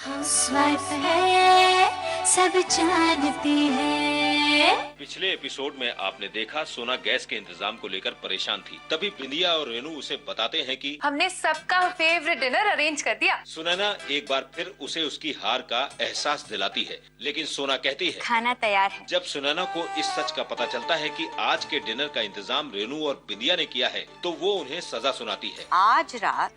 Housewife है, सब जानती है। पिछले एपिसोड में आपने देखा सोना गैस के इंतजाम को लेकर परेशान थी। तभी बिंदिया और रेनू उसे बताते हैं कि हमने सबका फेवरेट डिनर अरेंज कर दिया। सुनैना एक बार फिर उसे उसकी हार का एहसास दिलाती है, लेकिन सोना कहती है खाना तैयार है। जब सुनैना को इस सच का पता चलता है कि आज के डिनर का इंतजाम रेनू और बिंदिया ने किया है, तो वो उन्हें सजा सुनाती है। आज रात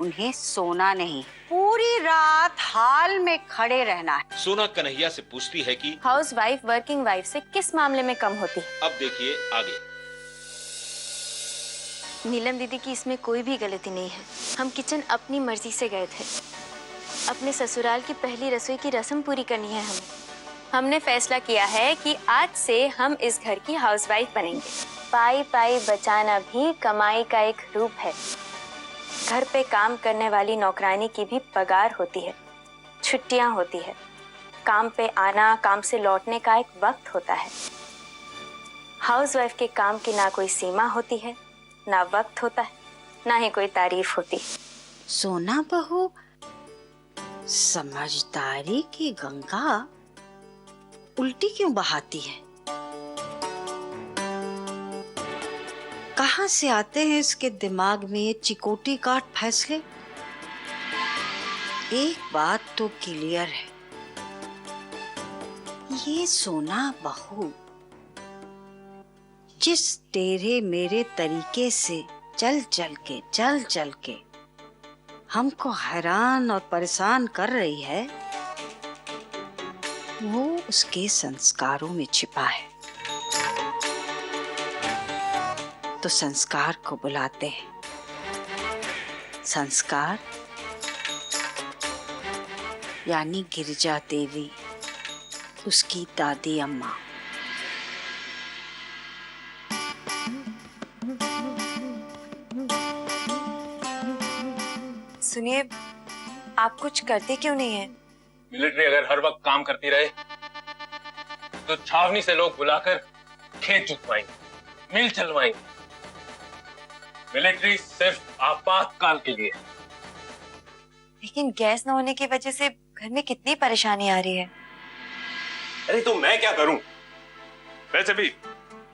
उन्हें सोना नहीं, पूरी रात हाल में खड़े रहना है। सोना कन्हैया से पूछती है कि हाउस वाइफ वर्किंग वाइफ से किस मामले में कम होती है? अब देखिए आगे। नीलम दीदी की इसमें कोई भी गलती नहीं है। हम किचन अपनी मर्जी से गए थे। अपने ससुराल की पहली रसोई की रस्म पूरी करनी है हमें। हमने फैसला किया है कि आज से हम इस घर की हाउसवाइफ बनेंगे। पाई पाई बचाना भी कमाई का एक रूप है। घर पे काम करने वाली नौकरानी की भी पगार होती है, छुट्टियां होती है, काम पे आना, काम से लौटने का एक वक्त होता है। हाउसवाइफ के काम की ना कोई सीमा होती है, ना वक्त होता है, ना ही कोई तारीफ होती। सोना बहू समझदारी की गंगा उल्टी क्यों बहाती है? कहां से आते हैं इसके दिमाग में ये चिकोटी काट फैसले? एक बात तो क्लियर है, ये सोना बहू जिस टेढ़े मेरे तरीके से चल चल के हमको हैरान और परेशान कर रही है, वो उसके संस्कारों में छिपा है। तो संस्कार को बुलाते हैं। संस्कार यानी गिरिजा देवी, उसकी दादी अम्मा। सुनिए, आप कुछ करते क्यों नहीं हैं? मिलिट्री अगर हर वक्त काम करती रहे तो छावनी से लोग बुलाकर खेत जुतवाएंगे, मिल चलवाएंगे। मिलिट्री सिर्फ आपातकाल के लिए। लेकिन गैस न होने की वजह से घर में कितनी परेशानी आ रही है। अरे तो मैं क्या करूं? वैसे भी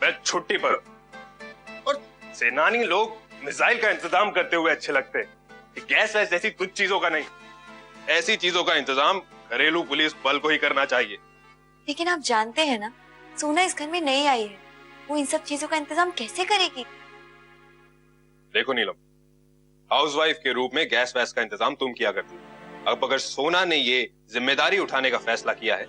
मैं छुट्टी पर हूं। और सेनानी लोग मिसाइल का इंतजाम करते हुए अच्छे लगते हैं। गैस वैस जैसी कुछ चीजों का नहीं। ऐसी चीजों का इंतजाम घरेलू पुलिस बल को ही करना चाहिए। लेकिन आप जानते हैं ना, सोना इस घर में नहीं आई है। वो इन सब चीजों का इंतजाम कैसे करेगी? देखो नीलम, हाउसवाइफ के रूप में गैस वैस का इंतजाम तुम किया करती। अब अगर सोना ने ये जिम्मेदारी उठाने का फैसला किया है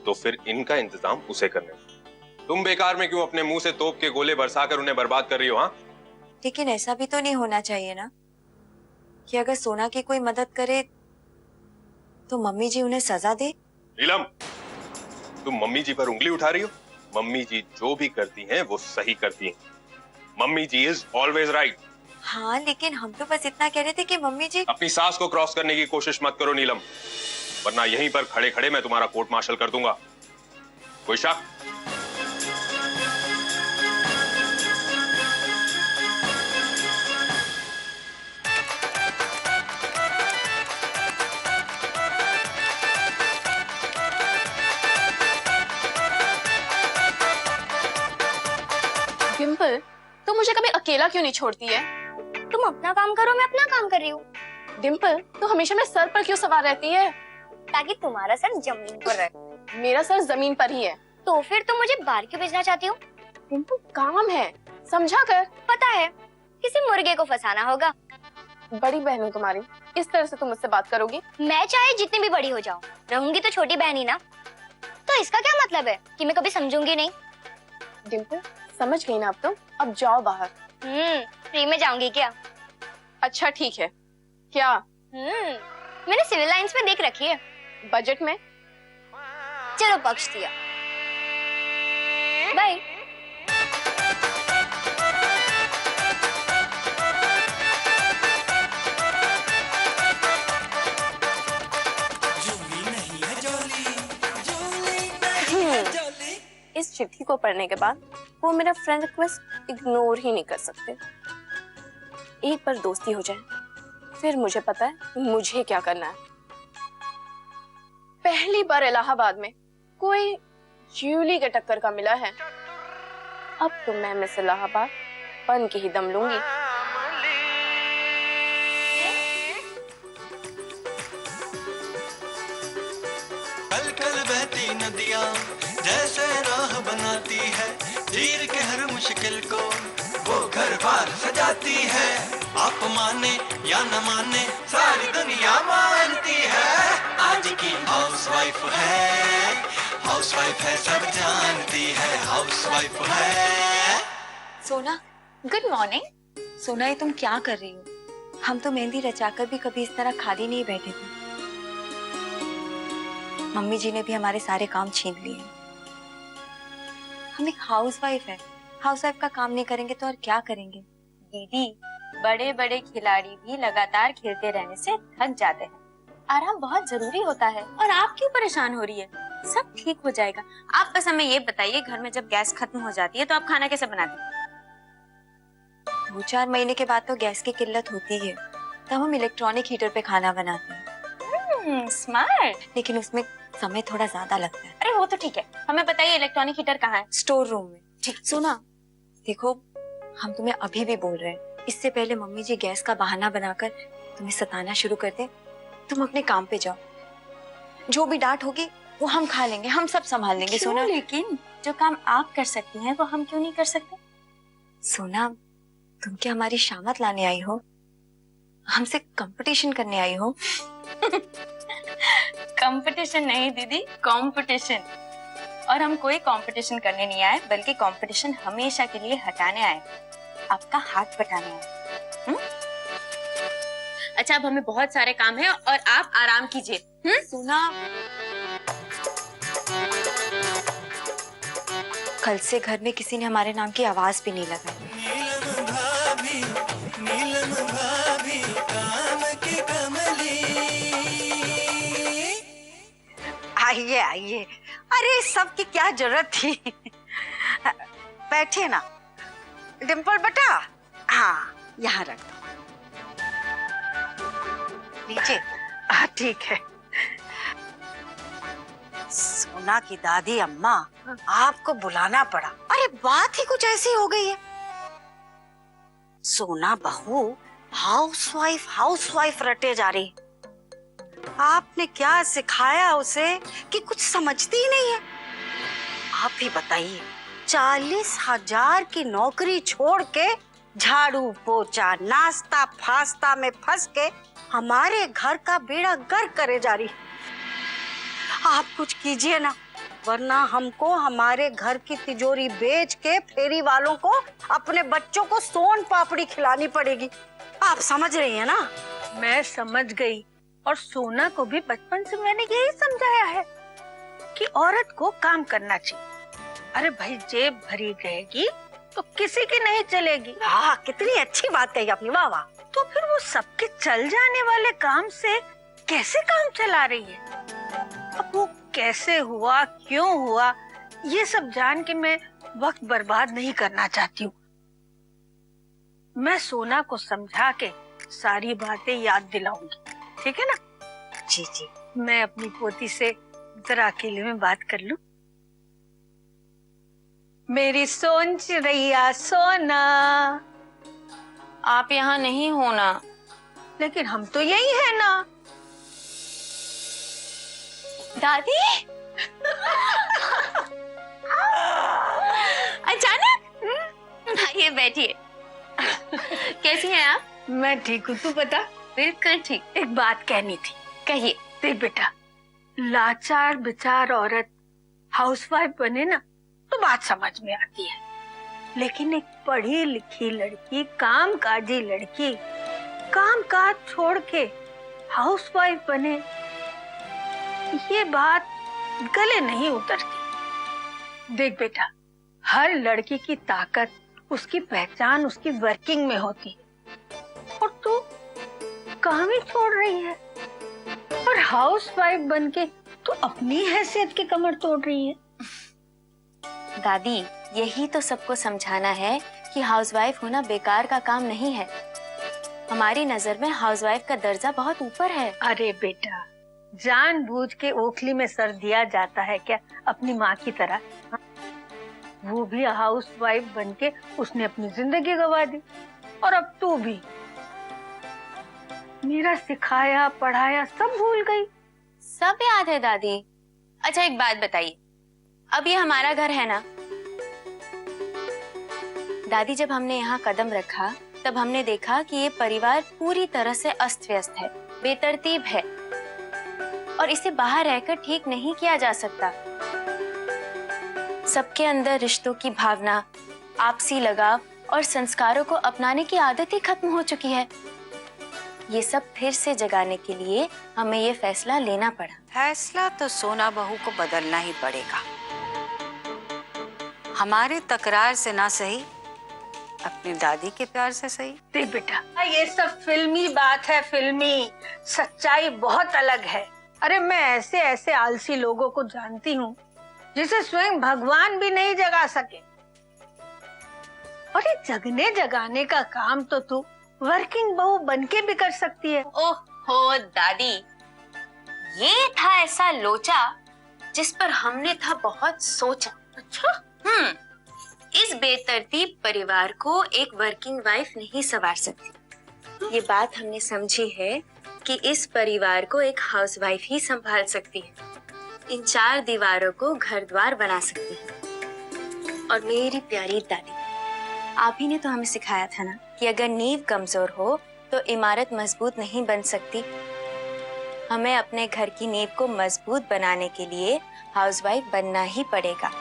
तो फिर इनका इंतजाम उसे करने दो। तुम बेकार में क्यों अपने मुंह से तोप के गोले बरसाकर उन्हें बर्बाद कर रही हो? हाँ, लेकिन ऐसा भी तो नहीं होना चाहिए ना कि अगर सोना की कोई मदद करे तो मम्मी जी उन्हें सजा दे। नीलम, तुम मम्मी जी पर उंगली उठा रही हो। मम्मी जी जो भी करती हैं वो सही करती हैं। Mummy ji is always right. हाँ, लेकिन हम तो बस इतना कह रहे थे कि मम्मी जी। अपनी सास को क्रॉस करने की कोशिश मत करो नीलम, वरना यहीं पर खड़े खड़े मैं तुम्हारा कोर्ट मार्शल कर दूंगा। कोई शक? डिम्पल, तुम मुझे कभी अकेला क्यों नहीं छोड़ती है? तुम अपना काम करो, मैं अपना काम कर रही हूँ। डिम्पल, तू हमेशा मेरे सर पर क्यों सवार रहती है? ताकि तुम्हारा सर जमीन पर रहे। मेरा सर जमीन पर ही है। तो फिर तुम मुझे बाहर क्यों भेजना चाहती हो? डिम्पल, काम है, समझा कर। पता है, किसी मुर्गे को फंसाना होगा। बड़ी बहन हूँ तुम्हारी, इस तरह से तुम मुझसे बात करोगी? मैं चाहे जितनी भी बड़ी हो जाऊं, रहूंगी तो छोटी बहन ही ना। तो इसका क्या मतलब है कि मैं कभी समझूंगी नहीं? डिम्पल, समझ गई ना अब तुम? अब जाओ बाहर। फ्री में जाऊंगी क्या? अच्छा ठीक है। क्या? मैंने सिविल लाइंस में देख रखी है। बजट में? चलो पक्ष दिया, बाय। इस चिट्ठी को पढ़ने के बाद वो मेरा फ्रेंड रिक्वेस्ट इग्नोर ही नहीं कर सकते। एक बार दोस्ती हो जाए फिर मुझे पता है मुझे क्या करना है। पहली बार इलाहाबाद में कोई जूली के टक्कर का मिला है। अब तो मैं मिस इलाहाबाद बन के ही दम लूंगी। कल कल बहती नदियाँ जैसे राह बनाती है, तीर के हर मुश्किल को वो घर बार सजाती है। आप माने या न माने सारी दुनिया मानती है, आज की हाउसवाइफ है सब जानती है, हाउसवाइफ है। सोना, गुड मॉर्निंग। सोना, ये तुम क्या कर रही हो? हम तो मेहंदी रचाकर भी कभी इस तरह खाली नहीं बैठे थे। मम्मी जी ने भी हमारे सारे काम छीन लिए। हम एक हाउसवाइफ है, हाउसवाइफ का काम नहीं करेंगे तो और क्या करेंगे? दीदी, बड़े बड़े खिलाड़ी भी लगातार खेलते रहने से थक जाते हैं। आराम बहुत जरूरी होता है। और आप क्यों परेशान हो रही है? सब ठीक हो जाएगा। आप बस हमें ये बताइए, घर में जब गैस खत्म हो जाती है तो आप खाना कैसे बनाती हैं? 2-4 महीने के बाद तो गैस की किल्लत होती है, तब हम इलेक्ट्रॉनिक हीटर पे खाना बनाते हैं। स्मार्ट। लेकिन उसमें समय थोड़ा ज्यादा लगता है। अरे वो तो ठीक है, हमें बताइए इलेक्ट्रॉनिक हीटर कहाँ है? स्टोर रूम में। ठीक। सुना, देखो हम तुम्हें अभी भी बोल रहे हैं, इससे पहले मम्मी जी गैस का बहाना बनाकर तुम्हें सताना शुरू कर दे, तुम अपने काम पे जाओ। जो भी डांट होगी वो हम खा लेंगे, हम सब संभाल लेंगे। सोना, लेकिन जो काम आप कर सकती हैं वो हम क्यों नहीं कर सकते? सोना, तुम क्या हमारी शामत लाने आई हो? हमसे कंपटीशन करने आई हो? कंपटीशन नहीं दीदी, कंपटीशन। और हम कोई कंपटीशन करने नहीं आए, बल्कि कंपटीशन हमेशा के लिए हटाने आए, आपका हाथ बटाने आए। अच्छा, अब हमें बहुत सारे काम है और आप आराम कीजिए। सुना, कल से घर में किसी ने हमारे नाम की आवाज भी नहीं लगाई। नीलम भाभी काम की कमली। आइए आइए, अरे सबकी क्या जरूरत थी? बैठिए ना। डिम्पल बेटा, हाँ यहाँ रख दो। नीचे। ठीक है। सोना की दादी अम्मा, आपको बुलाना पड़ा। अरे बात ही कुछ ऐसी हो गई है। सोना बहू हाउसवाइफ रटे जा रही। आपने क्या सिखाया उसे कि कुछ समझती ही नहीं है? आप ही बताइए, 40,000 की नौकरी छोड़ के झाड़ू पोछा नाश्ता फास्ता में फंस के हमारे घर का बेड़ा गर्क करे जा रही। आप कुछ कीजिए ना, वरना हमको हमारे घर की तिजोरी बेच के फेरी वालों को अपने बच्चों को सोन पापड़ी खिलानी पड़ेगी। आप समझ रही हैं ना? मैं समझ गई, और सोना को भी बचपन से मैंने यही समझाया है कि औरत को काम करना चाहिए। अरे भाई, जेब भरी रहेगी तो किसी की नहीं चलेगी। हाँ, कितनी अच्छी बात कही आपने, वाह वाह। तो फिर वो सबके चल जाने वाले काम से कैसे काम चला रही है? अब वो कैसे हुआ, क्यों हुआ, ये सब जान के मैं वक्त बर्बाद नहीं करना चाहती हूँ। मैं सोना को समझा के सारी बातें याद दिलाऊंगी, ठीक है ना? जी जी। मैं अपनी पोती से जरा अकेले में बात कर लूं। मेरी सोन चिड़ैया सोना, आप यहाँ नहीं होना। लेकिन हम तो यही है ना। दादी अचानक? आइए बैठिए। कैसी हैं आप? मैं ठीक हूँ, तू बता। बिल्कुल ठीक। एक बात कहनी थी। कहिए। देख बेटा, लाचार बेचार औरत हाउसवाइफ बने ना तो बात समझ में आती है, लेकिन एक पढ़ी लिखी लड़की, कामकाजी लड़की, काम काज छोड़ के हाउसवाइफ बने, ये बात गले नहीं उतरती। देख बेटा, हर लड़की की ताकत, उसकी पहचान उसकी वर्किंग में होती है, और तू काम ही छोड़ रही है और हाउसवाइफ बनके तू अपनी हैसियत की कमर तोड़ रही है। दादी, यही तो सबको समझाना है कि हाउसवाइफ होना बेकार का काम नहीं है। हमारी नजर में हाउसवाइफ का दर्जा बहुत ऊपर है। अरे बेटा, जानबूझ के ओखली में सर दिया जाता है क्या अपनी माँ की तरह? हाँ? वो भी हाउस वाइफ बनके उसने अपनी जिंदगी गंवा दी, और अब तू भी मेरा सिखाया पढ़ाया सब भूल गई। सब याद है दादी। अच्छा एक बात बताइए, अब ये हमारा घर है ना? दादी जब हमने यहाँ कदम रखा तब हमने देखा कि ये परिवार पूरी तरह से अस्त व्यस्त है, बेतरतीब है, और इसे बाहर रहकर ठीक नहीं किया जा सकता। सबके अंदर रिश्तों की भावना, आपसी लगाव और संस्कारों को अपनाने की आदत ही खत्म हो चुकी है। ये सब फिर से जगाने के लिए हमें ये फैसला लेना पड़ा। फैसला तो सोना बहू को बदलना ही पड़ेगा। हमारे तकरार से ना सही, अपनी दादी के प्यार से सही। देख बेटा, ये सब फिल्मी बात है, फिल्मी। सच्चाई बहुत अलग है। अरे मैं ऐसे ऐसे आलसी लोगों को जानती हूँ जिसे स्वयं भगवान भी नहीं जगा सके, और ये जगने जगाने का काम तो तू वर्किंग बहू बनके भी कर सकती है। ओहो दादी, ये था ऐसा लोचा जिस पर हमने था बहुत सोचा। अच्छा? इस बेतरतीब परिवार को एक वर्किंग वाइफ नहीं संवार सकती। ये बात हमने समझी है कि इस परिवार को एक हाउस वाइफ ही संभाल सकती है, इन चार दीवारों को घर द्वार बना सकती है। और मेरी प्यारी दादी, आप ही ने तो हमें सिखाया था ना कि अगर नींव कमजोर हो तो इमारत मजबूत नहीं बन सकती। हमें अपने घर की नींव को मजबूत बनाने के लिए हाउसवाइफ बनना ही पड़ेगा।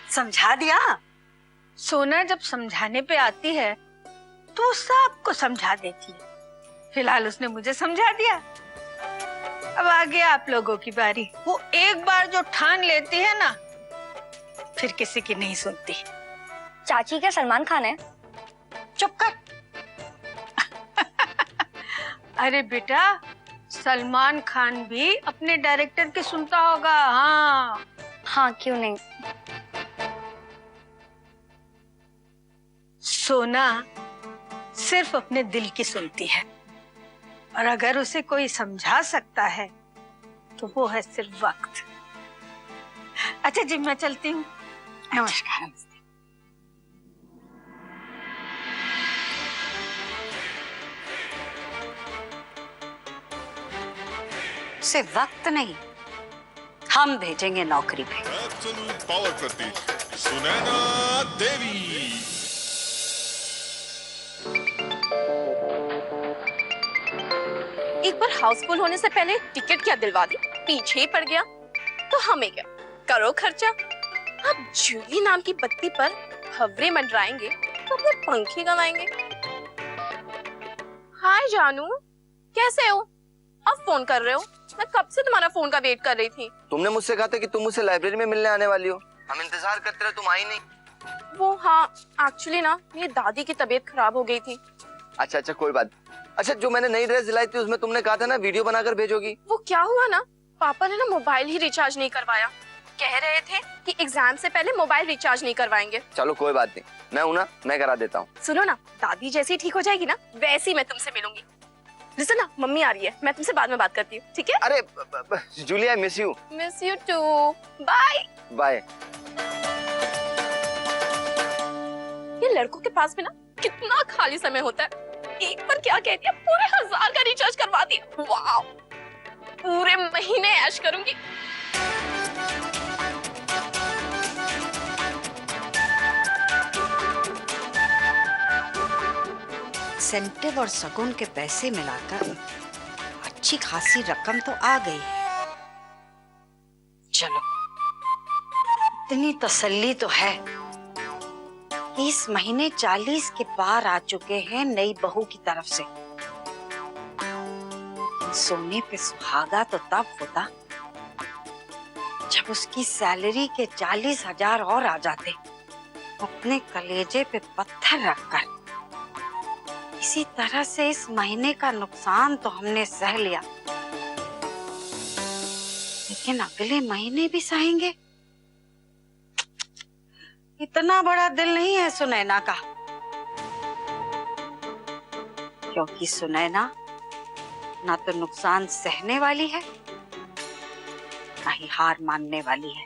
समझा दिया? सोना जब समझाने पे आती है तो सबको समझा देती है। फिलहाल उसने मुझे समझा दिया, अब आगे आप लोगों की बारी। वो एक बार जो ठान लेती है ना, फिर किसी की नहीं सुनती। चाची क्या सलमान खान है? चुप कर। अरे बेटा, सलमान खान भी अपने डायरेक्टर की सुनता होगा। हाँ हाँ, क्यों नहीं। सोना सिर्फ अपने दिल की सुनती है, और अगर उसे कोई समझा सकता है तो वो है सिर्फ वक्त। अच्छा जी, मैं चलती हूँ। नमस्कार। उसे वक्त नहीं, हम भेजेंगे नौकरी पे। एब्सोल्यूट पावर प्रतीक सुनैना देवी। एक बार हाउसफुल होने से पहले टिकट क्या दिलवा दी, पीछे ही पड़ गया। तो हमें क्या, करो खर्चा। अब जूली नाम की बत्ती पर भंवरे मंडराएंगे तो अपने पंख ही गवाएंगे। हाय जानू, कैसे हो? अब फोन कर रहे हो? मैं कब से तुम्हारा फोन का वेट कर रही थी। तुमने मुझसे कहा था कि तुम मुझसे लाइब्रेरी में मिलने आने वाली हो, हम इंतजार करते रहे, तुम आई नहीं। वो हाँ, एक्चुअली ना मेरी दादी की तबीयत खराब हो गई थी। अच्छा अच्छा, कोई बात। अच्छा, जो मैंने नई ड्रेस दिलाई थी उसमें तुमने कहा था ना वीडियो बनाकर भेजोगी। वो क्या हुआ ना, पापा ने ना मोबाइल ही रिचार्ज नहीं करवाया। कह रहे थे कि एग्जाम से पहले मोबाइल रिचार्ज नहीं करवाएंगे। चलो कोई बात नहीं, मैं हूं ना, मैं करा देता हूँ। सुनो ना, दादी जैसी ठीक हो जाएगी ना, वैसी मैं तुमसे मिलूंगी। लिसन ना, मम्मी आ रही है, मैं तुमसे बाद में बात करती हूँ, ठीक है? अरे Julie, I miss you. Miss you too, bye bye. ये लड़कों के पास में ना कितना खाली समय होता है। एक बार क्या कहती है, पूरे 1000 का रिचार्ज करवा दिया। वाह, पूरे महीने ऐश करूंगी। इंसेंटिव और सगुन के पैसे मिलाकर अच्छी खासी रकम तो आ गई है। चलो, इतनी तसल्ली तो है। इस महीने 40 के पार आ चुके हैं नई बहू की तरफ से। सोने पे सुहागा तो तब होता जब उसकी सैलरी के 40,000 और आ जाते। अपने कलेजे पे पत्थर रखकर इसी तरह से इस महीने का नुकसान तो हमने सह लिया, लेकिन अगले महीने भी सहेंगे। इतना बड़ा दिल नहीं है सुनैना का, क्योंकि सुनैना ना तो नुकसान सहने वाली है ना ही हार मानने वाली है।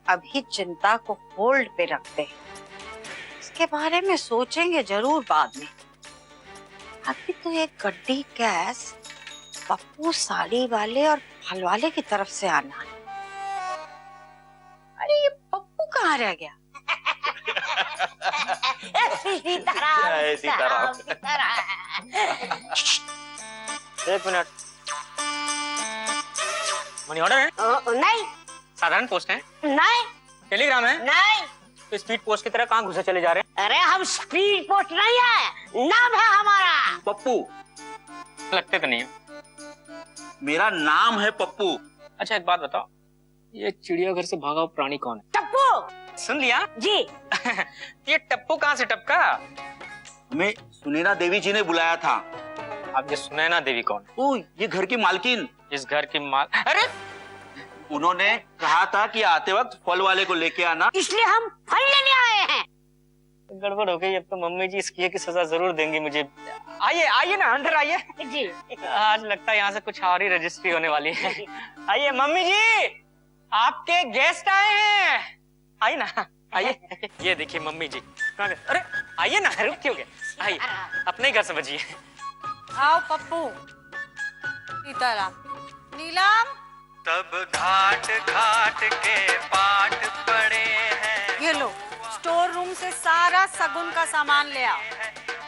अभी चिंता को होल्ड पे रखते हैं, इसके बारे में सोचेंगे जरूर बाद में। अभी तो एक गड्डी गैस पप्पू साड़ी वाले और फल वाले की तरफ से आना है। अरे ये पप्पू कहाँ रह गया? सीताराम सीताराम। एक मिनट, मनी ऑर्डर है? नहीं। साधारण पोस्ट है? नहीं। टेलीग्राम है? नहीं। तो स्पीड पोस्ट की तरह कहाँ घुसे चले जा रहे हैं? अरे हम स्पीड पोस्ट नहीं है, नाम है हमारा पप्पू। लगते तो नहीं है। मेरा नाम है पप्पू। अच्छा एक बात बताओ, ये चिड़ियाघर से भागा हुआ प्राणी कौन है? टप्पू। सुन लिया जी। ये टप्पू कहाँ से टपका? हमें सुनैना देवी जी ने बुलाया था। अब ये सुनैना देवी कौन है? ओ, ये घर की मालकिन। इस घर की माल? अरे उन्होंने कहा था कि आते वक्त फल वाले को लेके आना, इसलिए हम फल लेने आए हैं। गड़बड़ हो गई। अब तो मम्मी जी इसकी की सजा जरूर देंगी मुझे। आइए आइए ना, अंदर आइए जी। आज लगता है यहाँ से कुछ और ही रजिस्ट्री होने वाली है। आइए मम्मी जी, आपके गेस्ट आए हैं, आइए ना आइए। ये देखिए मम्मी जी। अरे आइए ना, रुक क्यों गए? आइए, अपने ही घर समझिए। आओ पप्पू। सीताराम। नीलम। तब घाट घाट के पाठ पड़े हैं। ये लो, स्टोर रूम से सारा सगुन का सामान ले आओ।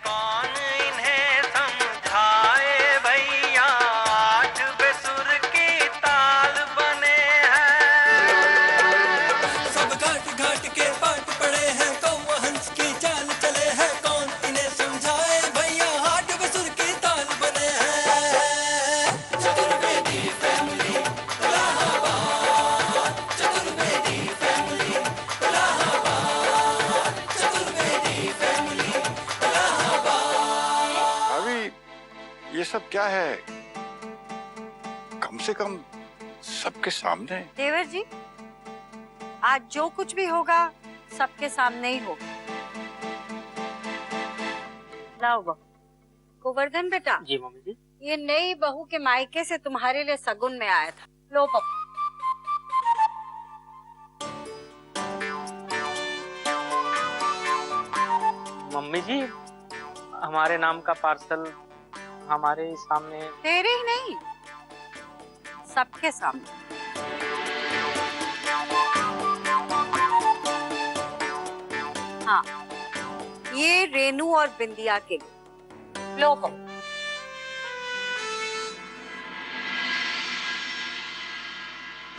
कौन इन्हें समझाए भैया, आठ बेसुर की ताल बने हैं। सब घाट घाट के पाठ पड़े हैं, कौवा हंस की चाल चले हैं। कौन इन्हें समझाए भैया, आठ बेसुर की ताल बने हैं। Chaturvedi family Allahabad, Chaturvedi family Allahabad, Chaturvedi family Allahabad. अभी ये सब क्या है? कम से कम सबके सामने। देवर जी, आज जो कुछ भी होगा सबके सामने ही होगा। लाओ बहू। गोवर्धन बेटा। जी मम्मी जी। ये नई बहू के मायके से तुम्हारे लिए सगुन में आया था। लो पप्पू। मम्मी जी, हमारे नाम का पार्सल हमारे सामने। तेरे ही नहीं, सबके सामने। हाँ, ये रेनू और बिंदिया के लिए। लो पप्पू।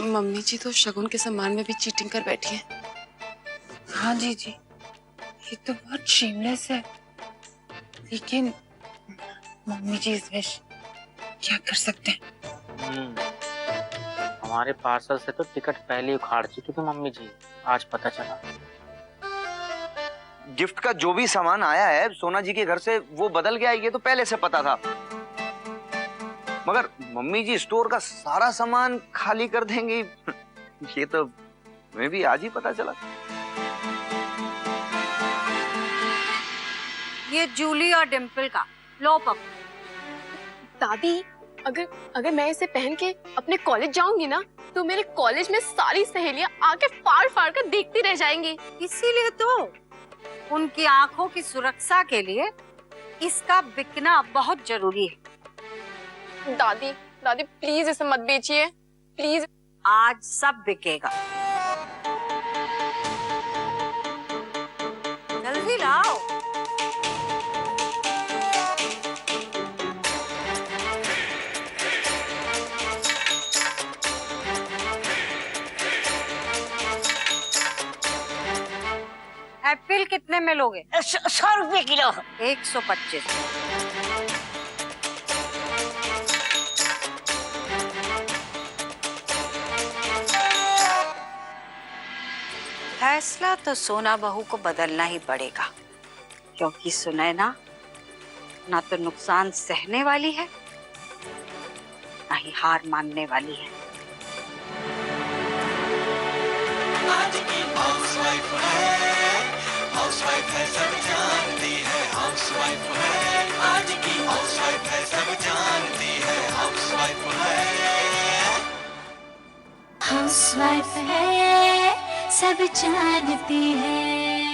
मम्मी जी तो शगुन के सामान में भी चीटिंग कर बैठी है। हाँ जी जी, ये तो बहुत शेमलेस है, लेकिन मम्मी जी इस विश क्या कर सकते हैं? हमारे पार्सल से तो टिकट पहले ही उखाड़ चुकी थी मम्मी जी, आज पता चला। गिफ्ट का जो भी सामान आया है सोना जी के घर से वो बदल गया, ये तो पहले से पता था। मगर मम्मी जी स्टोर का सारा सामान खाली कर देंगी, ये तो मैं भी आज ही पता चला। ये जूली और डिम्पल का। लो पप्पू। दादी, अगर मैं इसे पहन के अपने कॉलेज जाऊंगी ना, तो मेरे कॉलेज में सारी सहेलियां आके फाड़ फाड़ कर देखती रह जाएंगी। इसीलिए तो उनकी आंखों की सुरक्षा के लिए इसका बिकना बहुत जरूरी है। दादी दादी प्लीज इसे मत बेचिए, प्लीज। आज सब बिकेगा, जल्दी लाओ। एप्पल कितने में लोगे? 100 रुपए किलो। 125। फैसला तो सोना बहू को बदलना ही पड़ेगा, क्योंकि सुनैना ना तो नुकसान सहने वाली है ना ही हार मानने वाली है। हाउसवाइफ है सब जानती है, हाउसवाइफ है आज की हाउसवाइफ है सब जानती है, हाउसवाइफ है। हाउसवाइफ है सब जानती है।